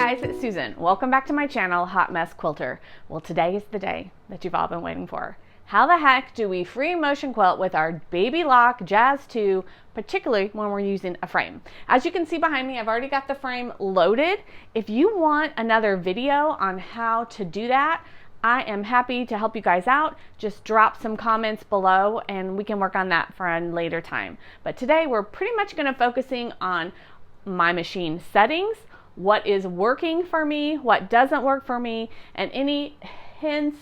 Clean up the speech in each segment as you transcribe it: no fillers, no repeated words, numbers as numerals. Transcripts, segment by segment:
guys, it's Susan. Welcome back to my channel, Hot Mess Quilter. Well, today is the day that you've all been waiting for. How the heck do we free motion quilt with our Baby Lock Jazz 2, particularly when we're using a frame? As you can see behind me, I've already got the frame loaded. If you want another video on how to do that, I am happy to help you guys out. Just drop some comments below and we can work on that for a later time. But today we're pretty much going to focusing on my machine settings, what is working for me, what doesn't work for me, and any hints,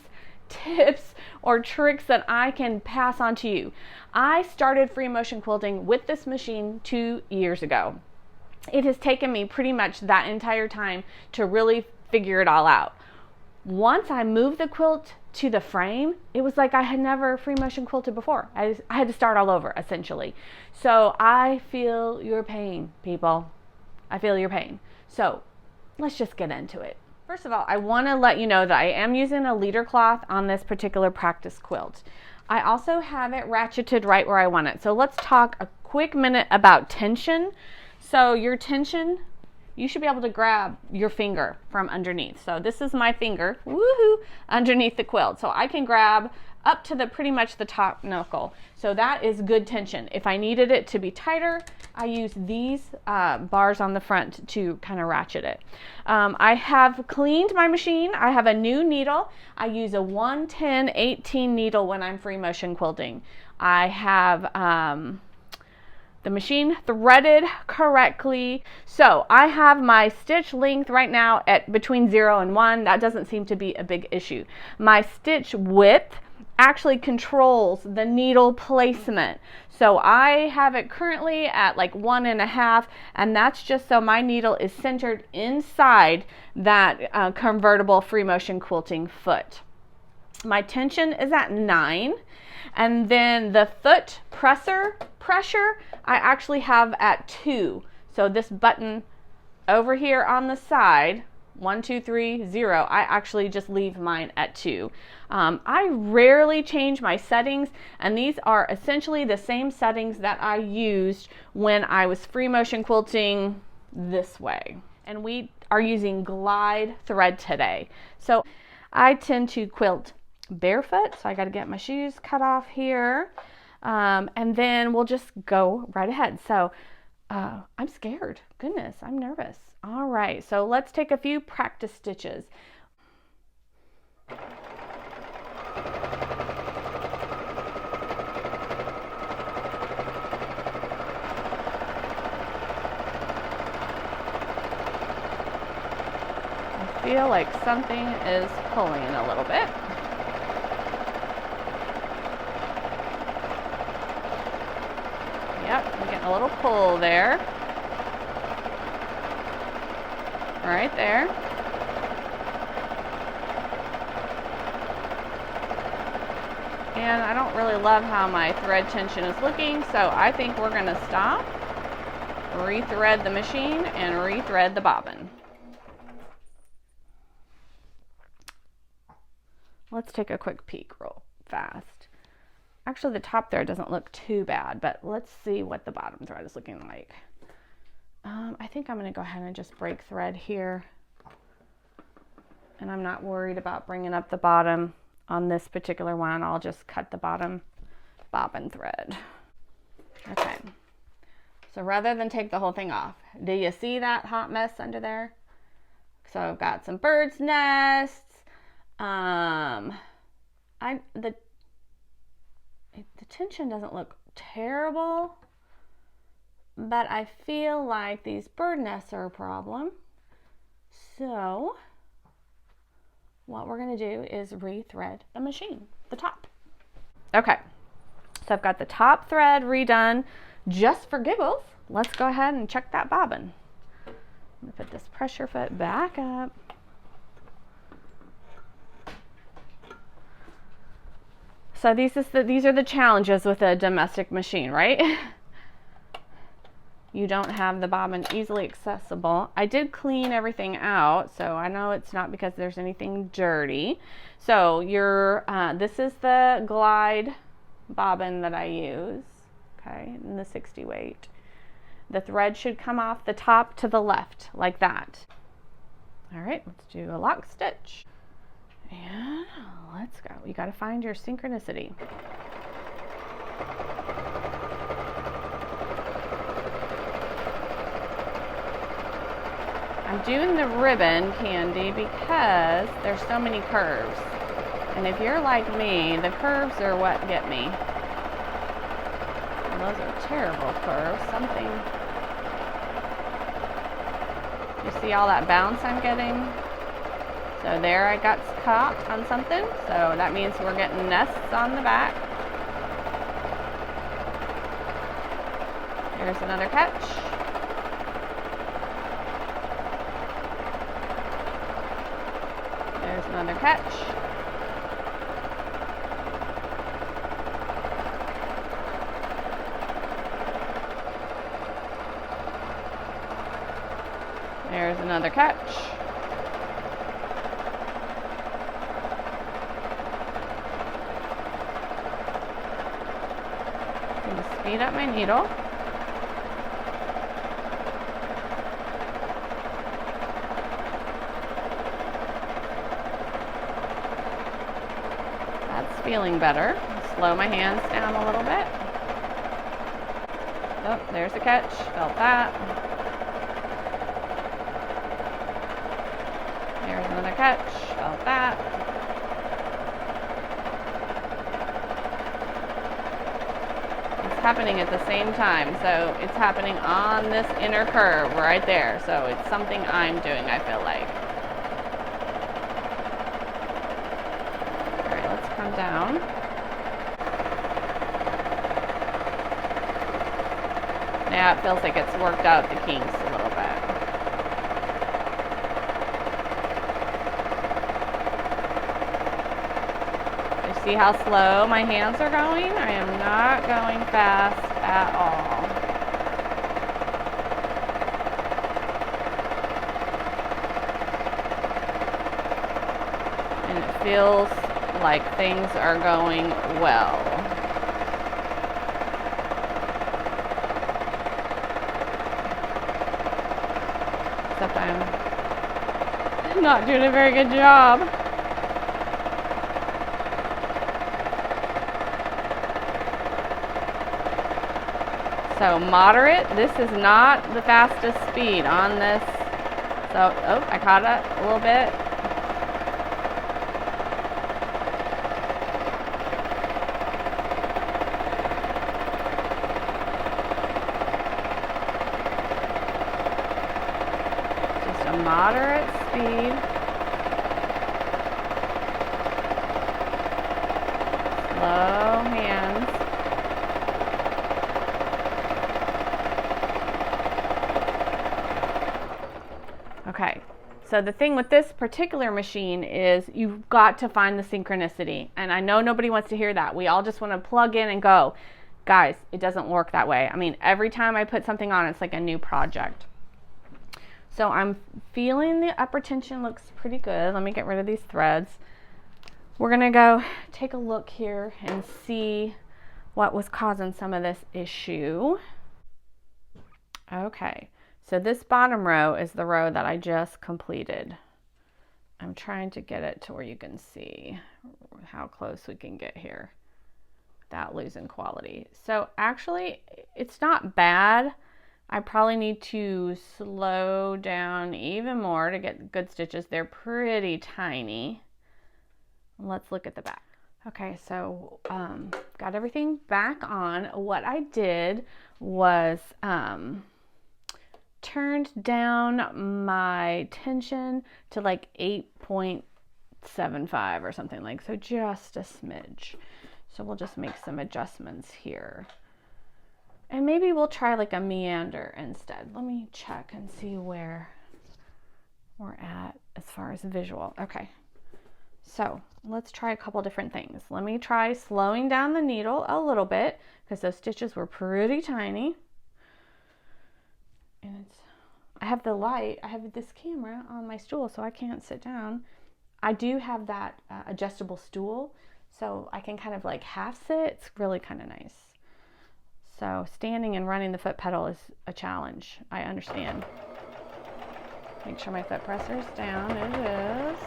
tips, or tricks that I can pass on to you. I started free motion quilting with this machine 2 years ago. It has taken me pretty much that entire time to really figure it all out. Once I moved the quilt to the frame, it was like I had never free motion quilted before. I had to start all over, essentially. So I feel your pain, people. I feel your pain. So let's just get into it. First of all, I want to let you know that I am using a leader cloth on this particular practice quilt. I also have it ratcheted right where I want it. So let's talk a quick minute about tension. So your tension, you should be able to grab your finger from underneath. So this is my finger, woohoo, underneath the quilt. So I can grab up to the pretty much the top knuckle. So that is good tension. If I needed it to be tighter, I use these bars on the front to kind of ratchet it. I have cleaned my machine. I have a new needle. I use a 110/18 needle when I'm free motion quilting. I have the machine threaded correctly. So I have my stitch length right now at between 0 and 1. That doesn't seem to be a big issue. My stitch width actually controls the needle placement. So I have it currently at like 1.5, and that's just so my needle is centered inside that convertible free motion quilting foot. My tension is at 9, and then the foot pressure I actually have at 2. So this button over here on the side, 1, 2, 3, 0, I actually just leave mine at 2. I rarely change my settings, and these are essentially the same settings that I used when I was free motion quilting this way. And we are using glide thread today. So I tend to quilt barefoot, so I got to get my shoes cut off here, and then we'll just go right ahead. So I'm scared. Goodness, I'm nervous. All right, so let's take a few practice stitches. I feel like something is pulling a little bit. Yep, I'm getting a little pull there. Right there. And I don't really love how my thread tension is looking, so I think we're going to stop, rethread the machine, and rethread the bobbin. Let's take a quick peek real fast. Actually, the top thread doesn't look too bad, but let's see what the bottom thread is looking like. I think I'm going to go ahead and just break thread here. And I'm not worried about bringing up the bottom on this particular one. I'll just cut the bottom bobbin thread. Okay. So rather than take the whole thing off, do you see that hot mess under there? So I've got some bird's nests. The tension doesn't look terrible, but I feel like these bird nests are a problem. So what we're going to do is rethread the machine, the top. Okay, so I've got the top thread redone. Just for giggles, let's go ahead and check that bobbin. I'm going to put this pressure foot back up. So these are the challenges with a domestic machine, right? You don't have the bobbin easily accessible. I did clean everything out, so I know it's not because there's anything dirty. So this is the glide bobbin that I use, okay, in the 60 weight. The thread should come off the top to the left, like that. All right, let's do a lock stitch. And let's go. You got to find your synchronicity. I'm doing the ribbon candy because there's so many curves. And if you're like me, the curves are what get me. And those are terrible curves. Something. You see all that bounce I'm getting? So there I got caught on something. So that means we're getting nests on the back. Here's another catch. There's another catch. There's another catch. I'm going to speed up my needle. That's feeling better. Slow my hands down a little bit. Oh, there's a catch. Felt that. There's another catch. Felt that. It's happening at the same time. So it's happening on this inner curve right there. So it's something I'm doing, I feel like. All right, let's come down. Now it feels like it's worked out the kinks a little bit. See how slow my hands are going? I am not going fast at all. And it feels like things are going well. Except I'm not doing a very good job. So moderate, this is not the fastest speed on this. So, oh, I caught it a little bit. Just a moderate speed. Slow hands. Okay, so the thing with this particular machine is you've got to find the synchronicity. And I know nobody wants to hear that. We all just want to plug in and go. Guys, it doesn't work that way. I mean, every time I put something on, it's like a new project. So I'm feeling the upper tension looks pretty good. Let me get rid of these threads. We're going to go take a look here and see what was causing some of this issue. Okay. So this bottom row is the row that I just completed. I'm trying to get it to where you can see how close we can get here without losing quality. So actually, it's not bad. I probably need to slow down even more to get good stitches. They're pretty tiny. Let's look at the back. Okay, so got everything back on. What I did was turned down my tension to like 8.75 or something, like so, just a smidge. So we'll just make some adjustments here, and maybe we'll try like a meander instead. Let me check and see where we're at as far as visual. Okay, so let's try a couple different things. Let me try slowing down the needle a little bit because those stitches were pretty tiny. And I have the light, I have this camera on my stool, so I can't sit down. I do have that adjustable stool, so I can kind of like half sit. It's really kind of nice. So standing and running the foot pedal is a challenge, I understand. Make sure my foot presser's down. It is.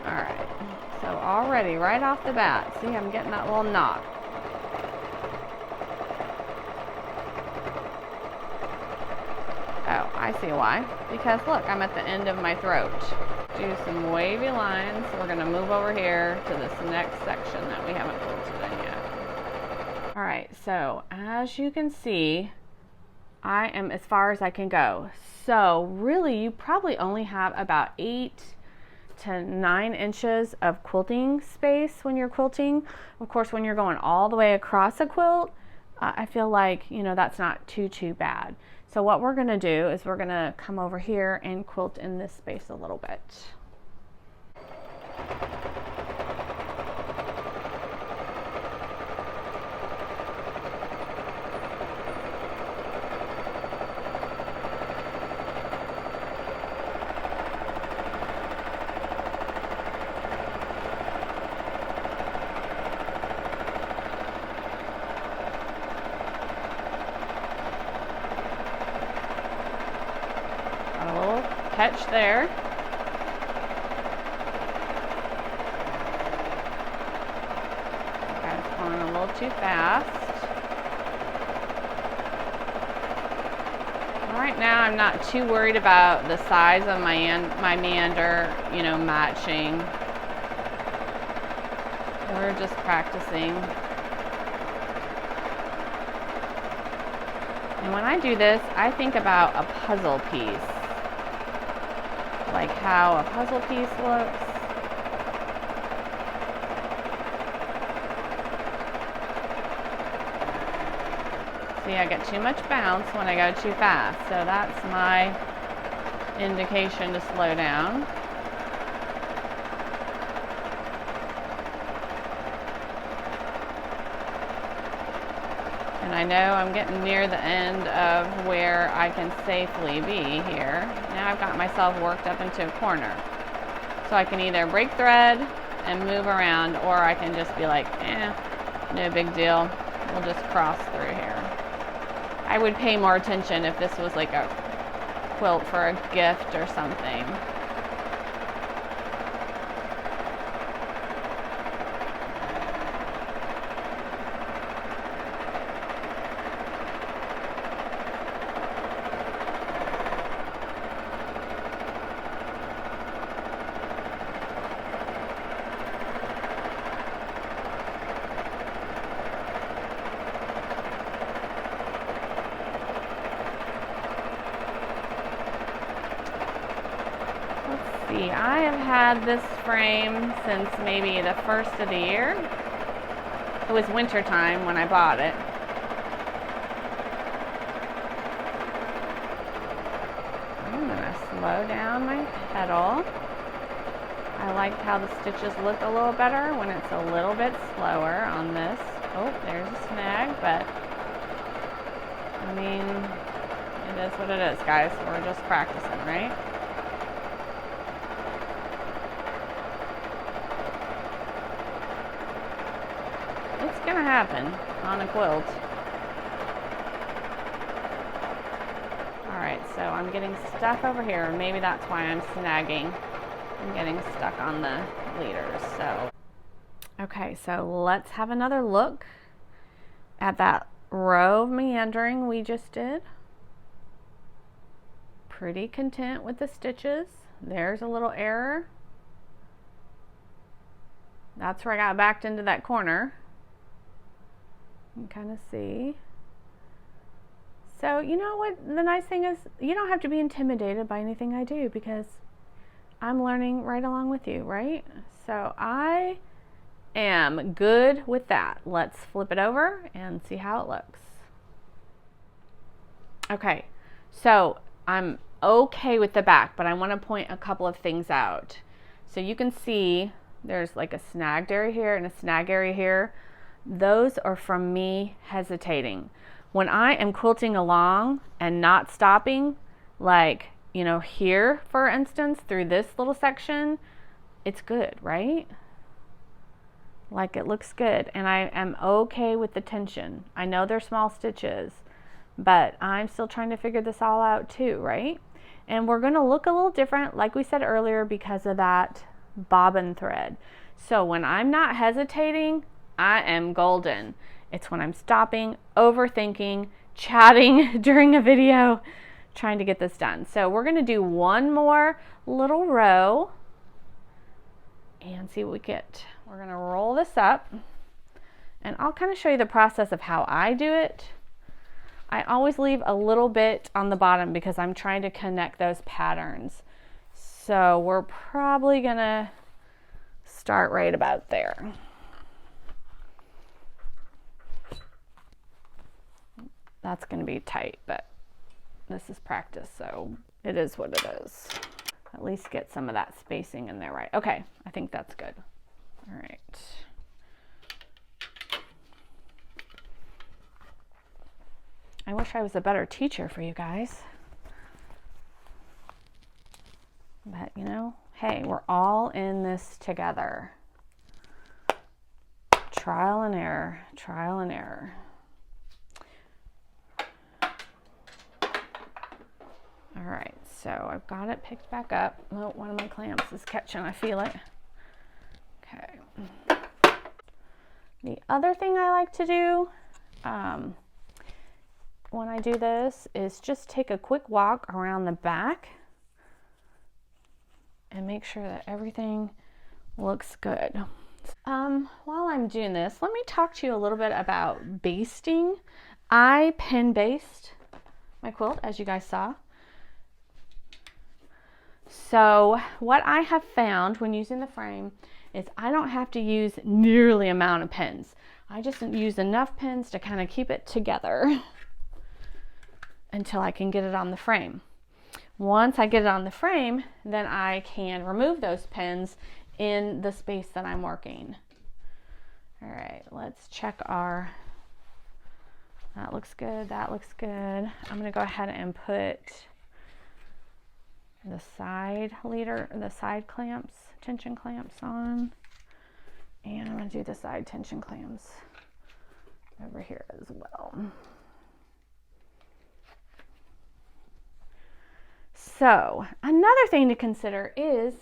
All right, so already right off the bat, see I'm getting that little knot. Oh, I see why. Because look, I'm at the end of my throat. Do some wavy lines. We're gonna move over here to this next section that we haven't quilted in yet. All right, so as you can see, I am as far as I can go. So really, you probably only have about 8 to 9 inches of quilting space when you're quilting. Of course, when you're going all the way across a quilt, I feel like, you know, that's not too bad. So what we're gonna do is we're gonna come over here and quilt in this space a little bit. Catch there. Okay, it's going a little too fast. Right now I'm not too worried about the size of my meander, you know, matching. We're just practicing. And when I do this, I think about a puzzle piece. Like how a puzzle piece looks. See, I get too much bounce when I go too fast, so that's my indication to slow down. And I know I'm getting near the end of where I can safely be here. Now I've got myself worked up into a corner. So I can either break thread and move around, or I can just be like, no big deal. We'll just cross through here. I would pay more attention if this was like a quilt for a gift or something. I have had this frame since maybe the first of the year. It was winter time when I bought it. I'm gonna slow down my pedal. I like how the stitches look a little better when it's a little bit slower on this. Oh, there's a snag, but I mean, it is what it is, guys. We're just practicing, right? It's gonna happen on a quilt. Alright, so I'm getting stuck over here. Maybe that's why I'm snagging. I'm getting stuck on the leaders. So, okay, so let's have another look at that row of meandering we just did. Pretty content with the stitches. There's a little error. That's where I got backed into that corner. You can kind of see. So you know what the nice thing is, you don't have to be intimidated by anything I do, because I'm learning right along with you, right? So I am good with that. Let's flip it over and see how it looks. Okay, so I'm okay with the back, but I want to point a couple of things out. So you can see there's like a snagged area here and a snag area here. Those are from me hesitating. When I am quilting along and not stopping, like, you know, here, for instance, through this little section, it's good, right? Like, it looks good, and I am okay with the tension. I know they're small stitches, but I'm still trying to figure this all out too, right? And we're going to look a little different, like we said earlier, because of that bobbin thread. So when I'm not hesitating, I am golden. It's when I'm stopping, overthinking, chatting during a video, trying to get this done. So we're going to do one more little row and see what we get. We're going to roll this up, and I'll kind of show you the process of how I do it. I always leave a little bit on the bottom because I'm trying to connect those patterns. So we're probably going to start right about there. That's going to be tight, but this is practice, so it is what it is. At least get some of that spacing in there, right? Okay, I think that's good. All right. I wish I was a better teacher for you guys. But, you know, hey, we're all in this together. Trial and error, trial and error. All right, so I've got it picked back up. Oh, one of my clamps is catching, I feel it. Okay. The other thing I like to do when I do this is just take a quick walk around the back and make sure that everything looks good. While I'm doing this, let me talk to you a little bit about basting. I pen baste my quilt, as you guys saw. So what I have found when using the frame is I don't have to use nearly amount of pins. I just use enough pins to kind of keep it together until I can get it on the frame. Once I get it on the frame, then I can remove those pins in the space that I'm working. All right, let's check our, that looks good, that looks good. I'm gonna go ahead and put the side leader, the side clamps, tension clamps on. And I'm gonna do the side tension clamps over here as well. So another thing to consider is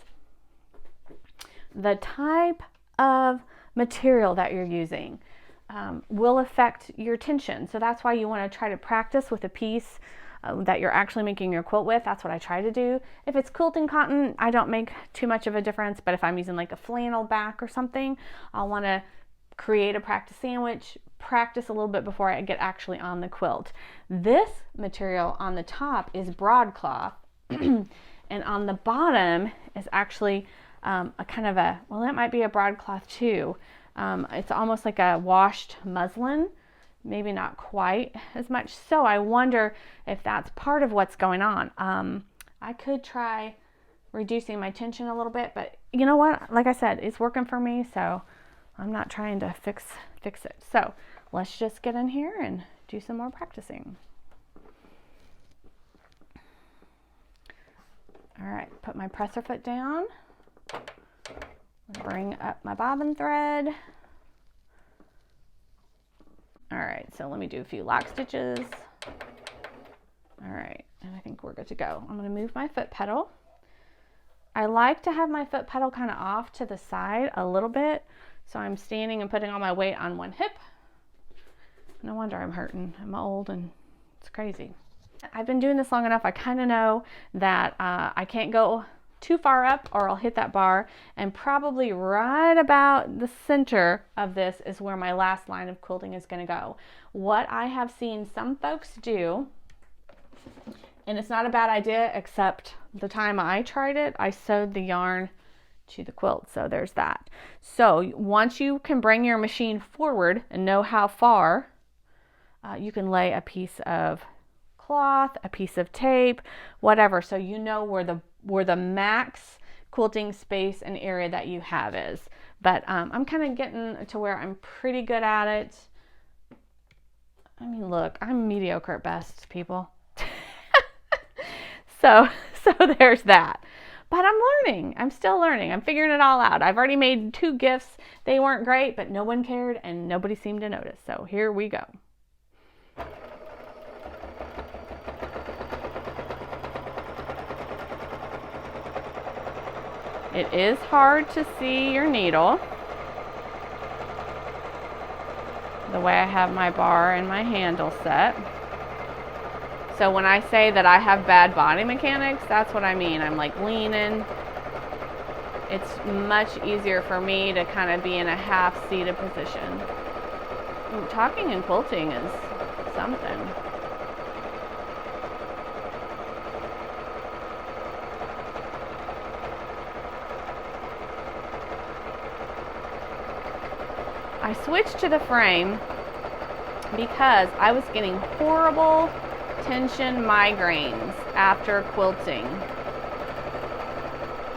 the type of material that you're using will affect your tension. So that's why you want to try to practice with a piece that you're actually making your quilt with. That's what I try to do. If it's quilting cotton, I don't make too much of a difference, but if I'm using like a flannel back or something, I'll want to create a practice sandwich, practice a little bit before I get actually on the quilt. This material on the top is broadcloth and on the bottom is actually a kind of a, well, that might be a broadcloth too. It's almost like a washed muslin, maybe not quite as much. So I wonder if that's part of what's going on. I could try reducing my tension a little bit, but you know what? Like I said, it's working for me, so I'm not trying to fix it. So let's just get in here and do some more practicing. All right, put my presser foot down. Bring up my bobbin thread. All right, so let me do a few lock stitches. All right, and I think we're good to go. I'm gonna move my foot pedal. I like to have my foot pedal kind of off to the side a little bit, so I'm standing and putting all my weight on one hip. No wonder I'm hurting. I'm old and it's crazy. I've been doing this long enough, I kind of know that I can't go too far up or I'll hit that bar, and probably right about the center of this is where my last line of quilting is going to go. What I have seen some folks do, and it's not a bad idea, except the time I tried it, I sewed the yarn to the quilt, so there's that. So once you can bring your machine forward and know how far, you can lay a piece of cloth, a piece of tape, whatever, so you know where the max quilting space and area that you have is. But I'm kind of getting to where I'm pretty good at it. I mean, look, I'm mediocre at best, people. so there's that. But I'm learning. I'm still learning. I'm figuring it all out. I've already made 2 gifts. They weren't great, but no one cared and nobody seemed to notice. So here we go. It is hard to see your needle the way I have my bar and my handle set. So when I say that I have bad body mechanics, that's what I mean. I'm like leaning. It's much easier for me to kind of be in a half seated position. Ooh, talking and quilting is something. I switched to the frame because I was getting horrible tension migraines after quilting.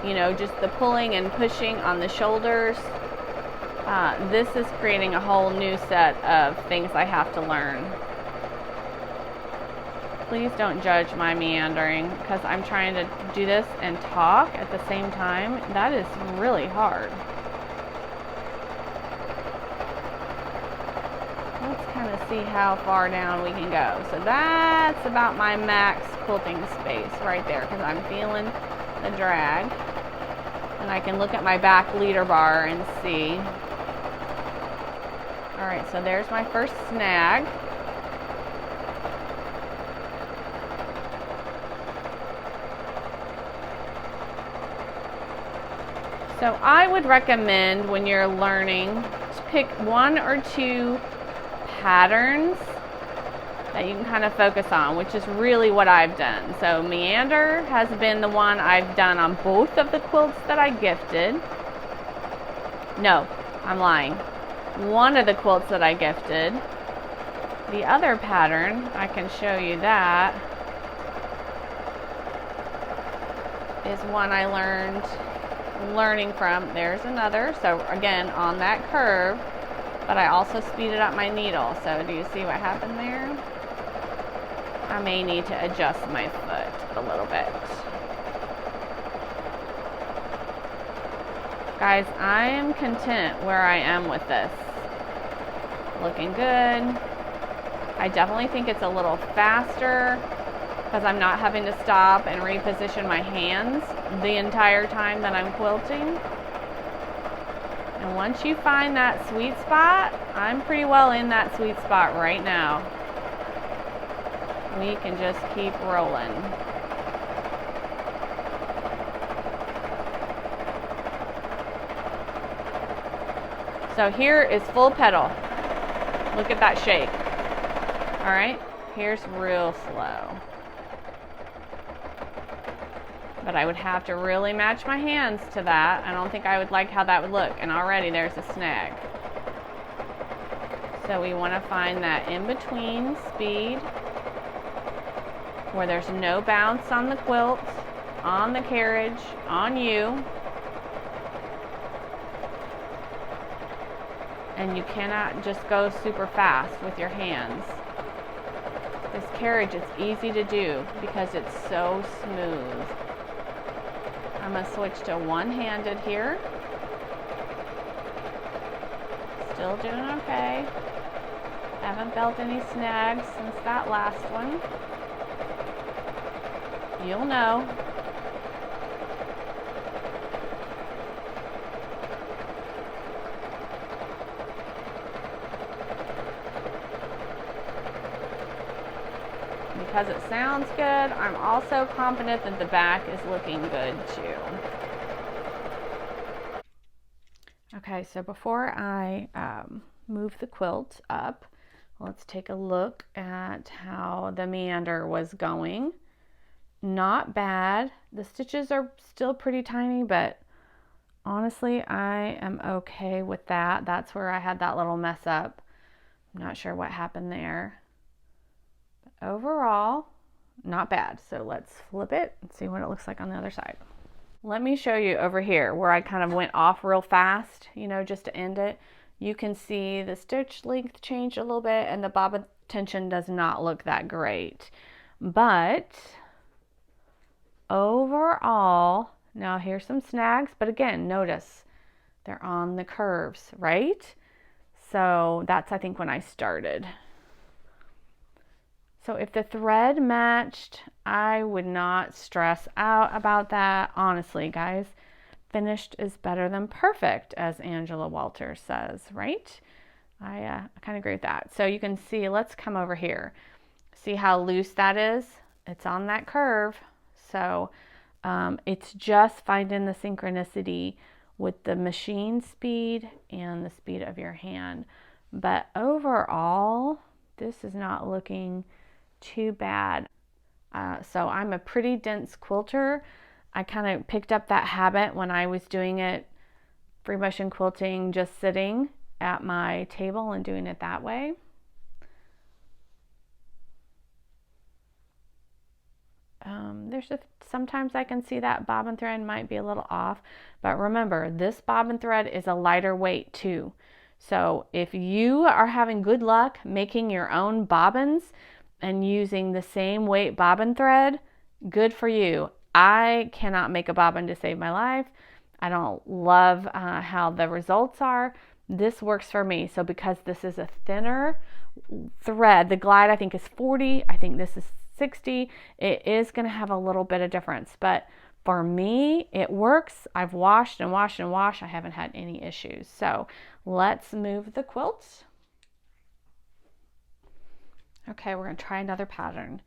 You know, just the pulling and pushing on the shoulders. This is creating a whole new set of things I have to learn. Please don't judge my meandering because I'm trying to do this and talk at the same time. That is really hard. Let's kind of see how far down we can go. So that's about my max quilting space right there because I'm feeling the drag. And I can look at my back leader bar and see. All right, so there's my first snag. So I would recommend when you're learning to pick one or two patterns that you can kind of focus on, which is really what I've done. So meander has been the one I've done on both of the quilts that I gifted. No, I'm lying. One of the quilts that I gifted. The other pattern, I can show you that, is one I learning from. There's another. So again, on that curve, but I also speeded up my needle. So do you see what happened there? I may need to adjust my foot a little bit. Guys, I am content where I am with this. Looking good. I definitely think it's a little faster because I'm not having to stop and reposition my hands the entire time that I'm quilting. And once you find that sweet spot, I'm pretty well in that sweet spot right now. We can just keep rolling. So here is full pedal. Look at that shake. All right, here's real slow. But I would have to really match my hands to that. I don't think I would like how that would look. And already there's a snag. So we want to find that in-between speed where there's no bounce on the quilt, on the carriage, on you. And you cannot just go super fast with your hands. This carriage is easy to do because it's so smooth. I'm going to switch to one-handed here. Still doing okay. Haven't felt any snags since that last one. You'll know. Because it sounds good, I'm also confident that the back is looking good too. Okay, so before I move the quilt up, let's take a look at how the meander was going. Not bad. The stitches are still pretty tiny, but honestly, I am okay with that. That's where I had that little mess up. I'm not sure what happened there. But overall, not bad. So let's flip it and see what it looks like on the other side. Let me show you over here where I kind of went off real fast, you know, just to end it. You can see the stitch length changed a little bit and the bobbin tension does not look that great. But overall, now here's some snags, but again, notice they're on the curves, right? So that's, I think, when I started. So if the thread matched, I would not stress out about that. Honestly, guys, finished is better than perfect, as Angela Walters says, right? I kind of agree with that. So you can see, let's come over here. See how loose that is? It's on that curve. So it's just finding the synchronicity with the machine speed and the speed of your hand. But overall, this is not looking too bad. So I'm a pretty dense quilter. I kind of picked up that habit when I was doing it, free motion quilting, just sitting at my table and doing it that way. Sometimes I can see that bobbin thread might be a little off, but remember, this bobbin thread is a lighter weight too. So if you are having good luck making your own bobbins and using the same weight bobbin thread, good for you. I cannot make a bobbin to save my life. I don't love how the results are. This works for me. So because this is a thinner thread, the glide I think is 40, I think this is 60, it is going to have a little bit of difference. But for me, it works. I've washed and washed and washed. I haven't had any issues. So let's move the quilt. Okay, we're going to try another pattern.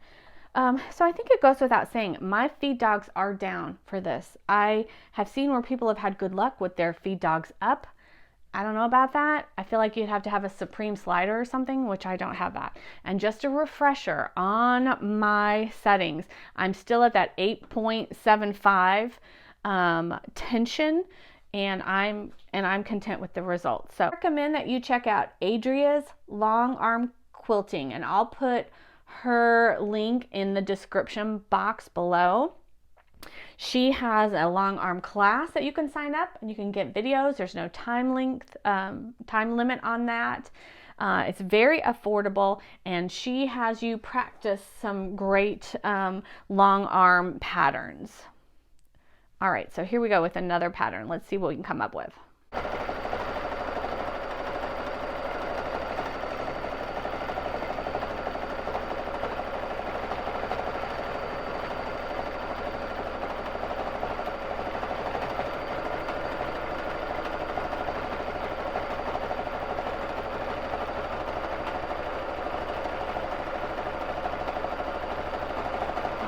So I think it goes without saying, my feed dogs are down for this. I have seen where people have had good luck with their feed dogs up. I don't know about that. I feel like you'd have to have a Supreme slider or something, which I don't have that. And just a refresher on my settings, I'm still at that 8.75 tension, and I'm content with the results. So I recommend that you check out Adria's long arm quilting, and I'll put her link in the description box below. She has a long arm class that you can sign up and you can get videos. There's no time limit on that. It's very affordable, and she has you practice some great long arm patterns. All right, so here we go with another pattern. Let's see what we can come up with.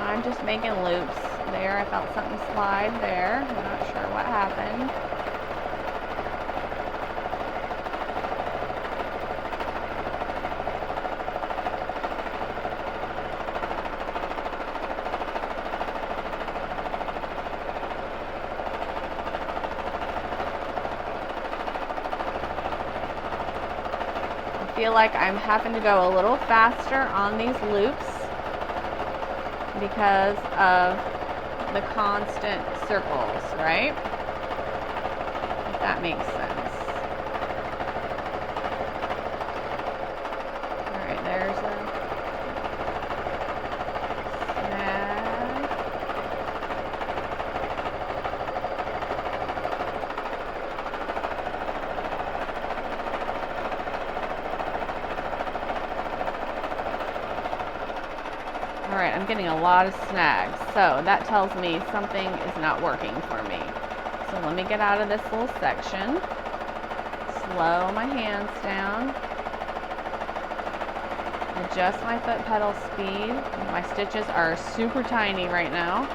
I'm just making loops there. I felt something slide there. I'm not sure what happened. I feel like I'm having to go a little faster on these loops because of the constant circles, right? If that makes sense. All right, there's a snag. All right, I'm getting a lot of snags, so that tells me something is not working for me. So let me get out of this little section, slow my hands down, adjust my foot pedal speed. My stitches are super tiny right now.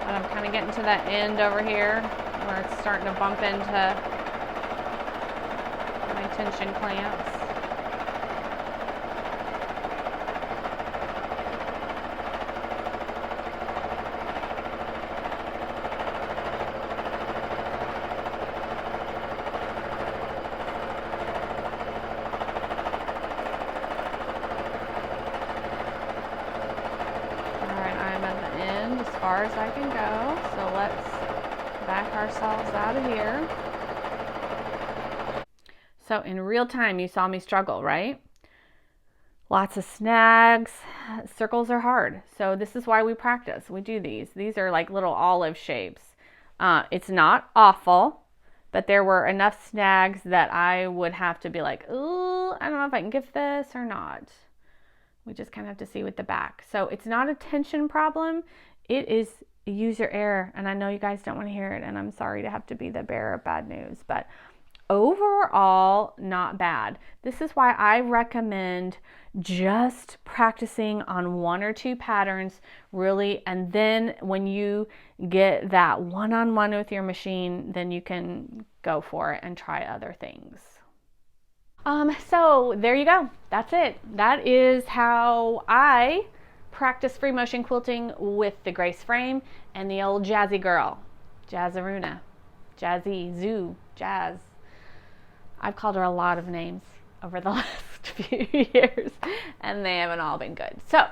I'm kind of getting to that end over here where it's starting to bump into my tension clamps. far as I can go. So let's back ourselves out of here. So in real time, you saw me struggle, right? Lots of snags. Circles are hard. So this is why we practice. We do these. These are like little olive shapes. It's not awful, but there were enough snags that I would have to be like, ooh, I don't know if I can give this or not. We just kind of have to see with the back. So it's not a tension problem. It is user error. And I know you guys don't want to hear it. And I'm sorry to have to be the bearer of bad news. But overall, not bad. This is why I recommend just practicing on 1 or 2 patterns, really. And then when you get that one-on-one with your machine, then you can go for it and try other things. So there you go. That's it. That is how I practice free motion quilting with the Grace frame and the old Jazzy girl, Jazzaruna, Jazzy, Zoo, Jazz. I've called her a lot of names over the last few years, and they haven't all been good. So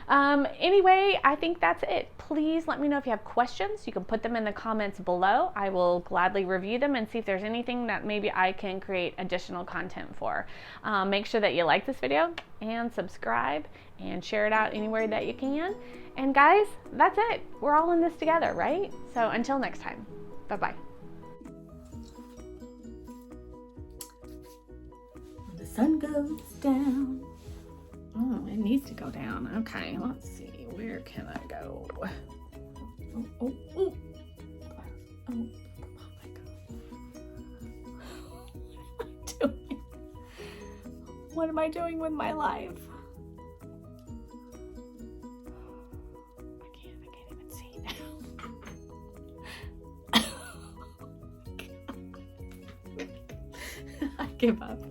anyway, I think that's it. Please let me know if you have questions. You can put them in the comments below. I will gladly review them and see if there's anything that maybe I can create additional content for. Make sure that you like this video and subscribe and share it out anywhere that you can. And guys, that's it. We're all in this together, right? So until next time, bye-bye. Sun goes down. Oh, it needs to go down. Okay, let's see. Where can I go? Oh, oh, oh. Oh, oh my God. What am I doing with my life? I can't even see now. I give up.